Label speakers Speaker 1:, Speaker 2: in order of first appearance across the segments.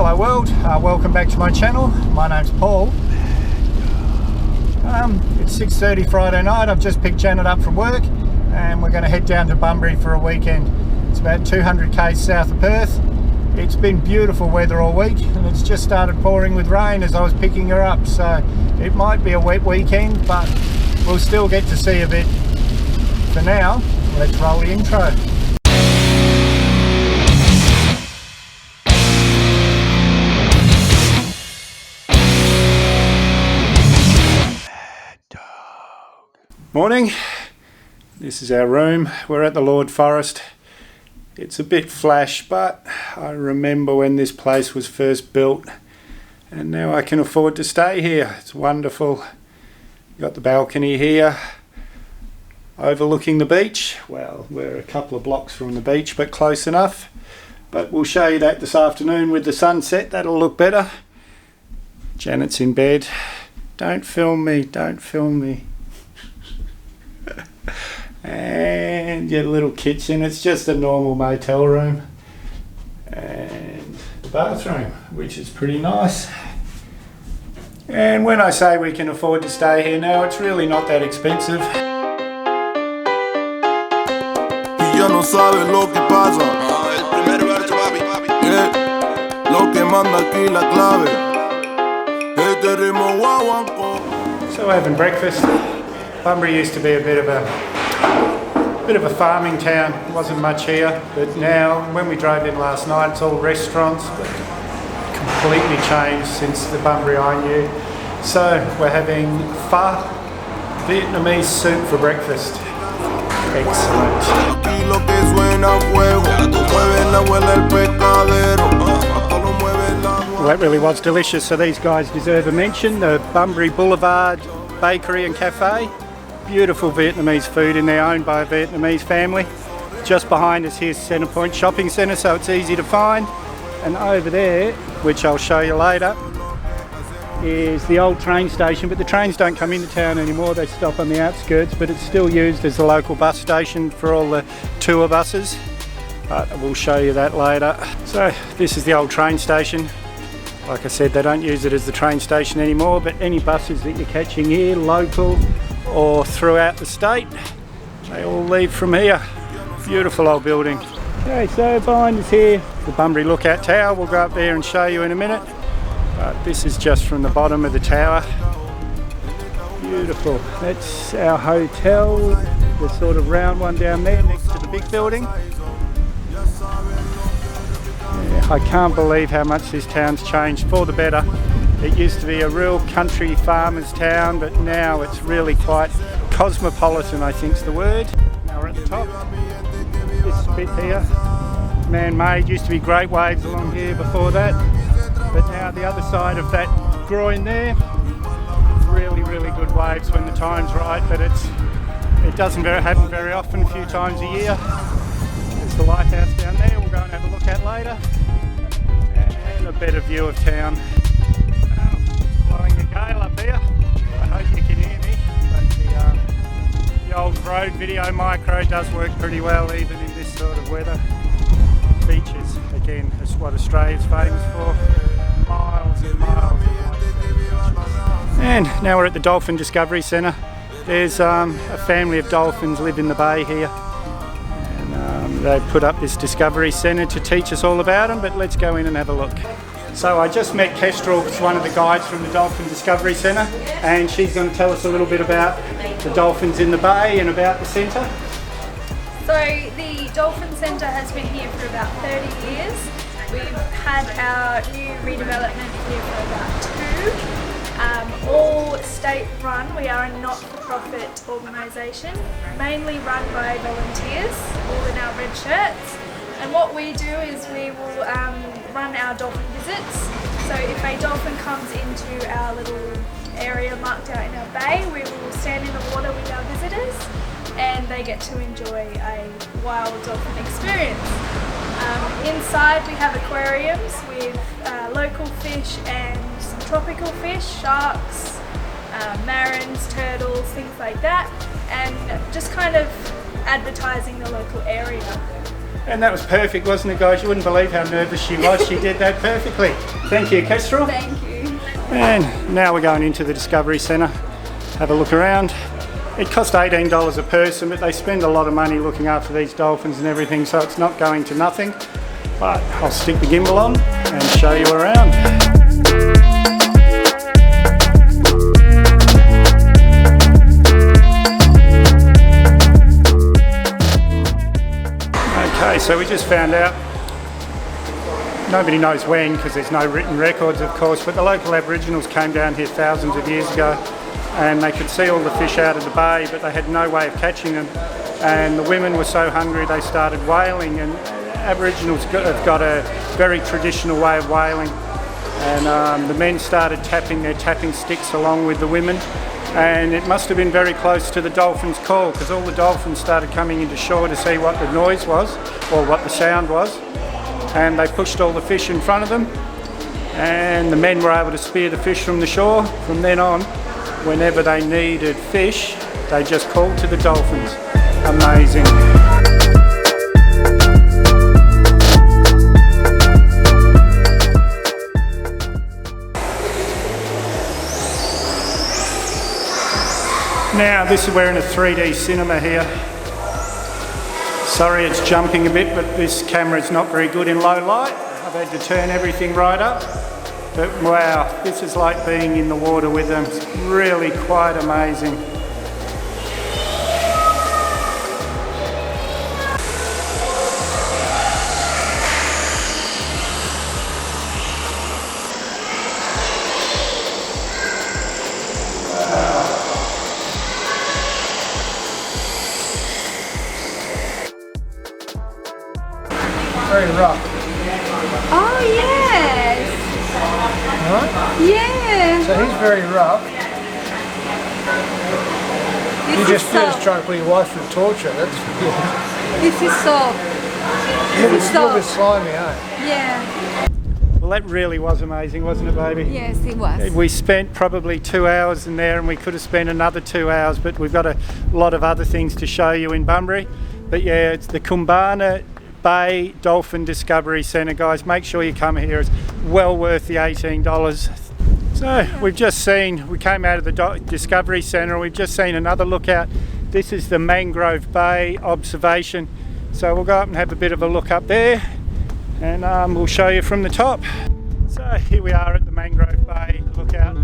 Speaker 1: Hello world, welcome back to my channel. My name's Paul. It's 6:30 Friday night. I've just picked Janet up from work and we're going to head down to Bunbury for a weekend. It's about 200 k's south of Perth. It's been beautiful weather all week and it's just started pouring with rain as I was picking her up, so it might be a wet weekend, but we'll still get to see a bit. For now, let's roll the intro. Morning, this is our room. We're at the Forrest. It's a bit flash, but I remember when this place was first built and now I can afford to stay here. It's wonderful. Got the balcony here overlooking the beach. Well, we're a couple of blocks from the beach, but close enough. But we'll show you that this afternoon with the sunset. That'll look better. Janet's in bed. Don't film me, don't film me. And your little kitchen, it's just a normal motel room, and the bathroom, which is pretty nice. And when I say we can afford to stay here now, it's really not that expensive. So we're having breakfast. Bunbury used to be a bit of a farming town. There wasn't much here, but now when we drove in last night, it's all restaurants, but completely changed since the Bunbury I knew. So we're having pho, Vietnamese soup for breakfast. Excellent. Well, that really was delicious, so these guys deserve a mention. The Bunbury Boulevard Bakery and Cafe. Beautiful Vietnamese food in there, owned by a Vietnamese family. Just behind us here's Centrepoint Shopping Centre, so it's easy to find. And over there, which I'll show you later, is the old train station, but the trains don't come into town anymore, they stop on the outskirts, but it's still used as a local bus station for all the tour buses. But we'll show you that later. So this is the old train station. Like I said, they don't use it as the train station anymore, but any buses that you're catching here, local or throughout the state, they all leave from here. Beautiful old building. Okay, so behind us here, the Bunbury Lookout Tower. We'll go up there and show you in a minute. But this is just from the bottom of the tower. Beautiful. That's our hotel, the sort of round one down there next to the big building. Yeah, I can't believe how much this town's changed for the better. It used to be a real country farmers town, but now it's really quite cosmopolitan, I think's the word. Now we're at the top. This bit here, man-made, used to be great waves along here before that, but now the other side of that groin there, really good waves when the time's right, but it doesn't happen very often, a few times a year. There's the lighthouse down there, we'll go and have a look at later, and a better view of town. Blowing a gale up here. I hope you can hear me, but the old Rode Video Micro does work pretty well even in this sort of weather. Beaches, again, is what Australia's famous for. Miles and miles and miles. And now we're at the Dolphin Discovery Centre. There's a family of dolphins live in the bay here, and they put up this Discovery Centre to teach us all about them, but let's go in and have a look. So I just met Kestrel, one of the guides from the Dolphin Discovery Centre, and she's going to tell us a little bit about the dolphins in the bay and about the centre.
Speaker 2: So the Dolphin Centre has been here for about 30 years. We've had our new redevelopment here for about 2. All state run. We are a not-for-profit organisation, mainly run by volunteers, all in our red shirts. And what we do is we will run our dolphin visits. So if a dolphin comes into our little area marked out in our bay, we will stand in the water with our visitors and they get to enjoy a wild dolphin experience. Inside we have aquariums with local fish and some tropical fish, sharks, marins, turtles, things like that, and just kind of advertising the local area.
Speaker 1: And that was perfect, wasn't it, guys? You wouldn't believe how nervous she was. She did that perfectly. Thank you, Kestrel.
Speaker 2: Thank you.
Speaker 1: And now we're going into the Discovery Centre. Have a look around. It cost $18 a person, but they spend a lot of money looking after these dolphins and everything, so it's not going to nothing. But I'll stick the gimbal on and show you around. Okay, so we just found out, nobody knows when because there's no written records of course, but the local Aboriginals came down here thousands of years ago and they could see all the fish out of the bay, but they had no way of catching them, and the women were so hungry they started whaling, and Aboriginals have got a very traditional way of whaling, and the men started tapping their tapping sticks along with the women, and it must have been very close to the dolphins' call because all the dolphins started coming into shore to see what the noise was or what the sound was, and they pushed all the fish in front of them, and the men were able to spear the fish from the shore. From then on, whenever they needed fish, they just called to the dolphins. Amazing. Now we're in a 3D cinema here. Sorry it's jumping a bit, but this camera is not very good in low light. I've had to turn everything right up. But wow, this is like being in the water with them. It's really quite amazing.
Speaker 3: Very rough.
Speaker 2: Oh yes.
Speaker 3: Right?
Speaker 2: Yeah.
Speaker 3: So he's very rough. You just trying to put your wife through torture. That's
Speaker 2: This is soft.
Speaker 3: a little bit slimy, eh?
Speaker 2: Yeah.
Speaker 1: Well, that really was amazing, wasn't it, baby?
Speaker 2: Yes, it was.
Speaker 1: We spent probably 2 hours in there, and we could have spent another 2 hours, but we've got a lot of other things to show you in Bunbury. But yeah, it's the Koombana Bay Dolphin Discovery Centre, guys. Make sure you come here. It's well worth the $18. So we came out of the Discovery Centre, we've just seen another lookout. This is the Mangrove Bay observation. So we'll go up and have a bit of a look up there, and we'll show you from the top. So here we are at the Mangrove Bay lookout.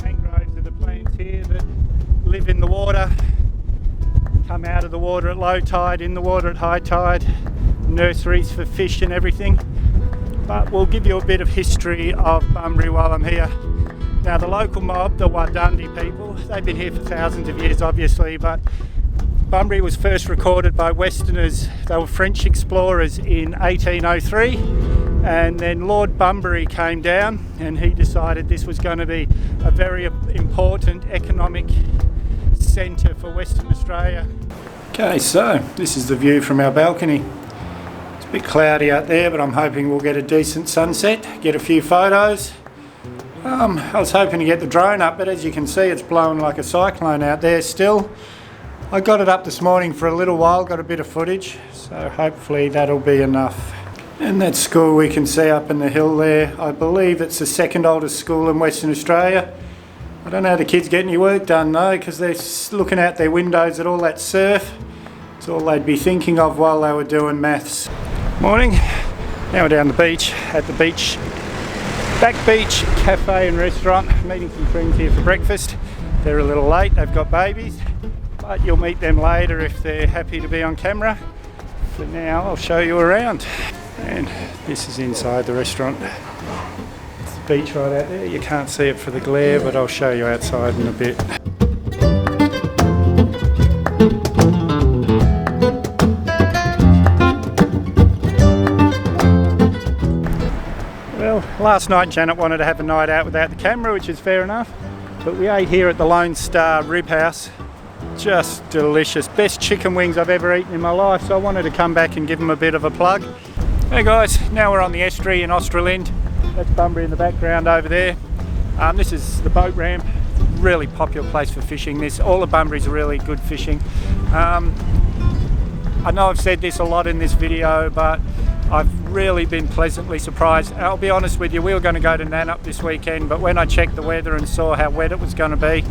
Speaker 1: Mangroves are the plants here that live in the water, come out of the water at low tide, in the water at high tide, nurseries for fish and everything. But we'll give you a bit of history of Bunbury while I'm here. Now the local mob, the Wadandi people, they've been here for thousands of years obviously, but Bunbury was first recorded by Westerners. They were French explorers in 1803, and then Lord Bunbury came down and he decided this was going to be a very important economic centre for Western Australia. Okay, so this is the view from our balcony. It's a bit cloudy out there, but I'm hoping we'll get a decent sunset, get a few photos. I was hoping to get the drone up, but as you can see it's blowing like a cyclone out there still. I got it up this morning for a little while, got a bit of footage, so hopefully that'll be enough. And that school we can see up in the hill there, I believe it's the second oldest school in Western Australia. I don't know how the kids get any work done though, because they're looking out their windows at all that surf. It's all they'd be thinking of while they were doing maths. Morning. Now we're down the beach, at the Back Beach Cafe and Restaurant, meeting some friends here for breakfast. They're a little late, they've got babies, but you'll meet them later if they're happy to be on camera. For now, I'll show you around. And this is inside the restaurant. It's the beach right out there. You can't see it for the glare, but I'll show you outside in a bit. Well, last night Janet wanted to have a night out without the camera, which is fair enough. But we ate here at the Lone Star Rib House. Just delicious. Best chicken wings I've ever eaten in my life, so I wanted to come back and give them a bit of a plug. Hey guys, now we're on the estuary in Australind. That's Bunbury in the background over there. This is the boat ramp. Really popular place for fishing. All of Bunbury's really good fishing. I know I've said this a lot in this video, but I've really been pleasantly surprised. I'll be honest with you, we were going to go to Nannup this weekend, but when I checked the weather and saw how wet it was going to be,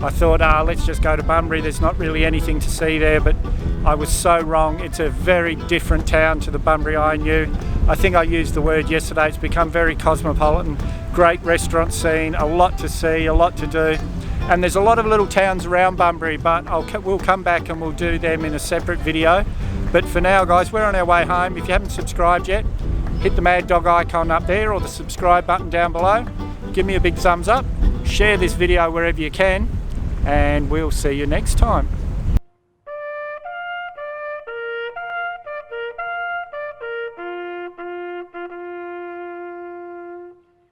Speaker 1: I thought, let's just go to Bunbury. There's not really anything to see there, but I was so wrong. It's a very different town to the Bunbury I knew. I think I used the word yesterday, it's become very cosmopolitan. Great restaurant scene, a lot to see, a lot to do. And there's a lot of little towns around Bunbury, but we'll come back and we'll do them in a separate video. But for now, guys, we're on our way home. If you haven't subscribed yet, hit the Mad Dog icon up there or the subscribe button down below. Give me a big thumbs up, share this video wherever you can, and we'll see you next time.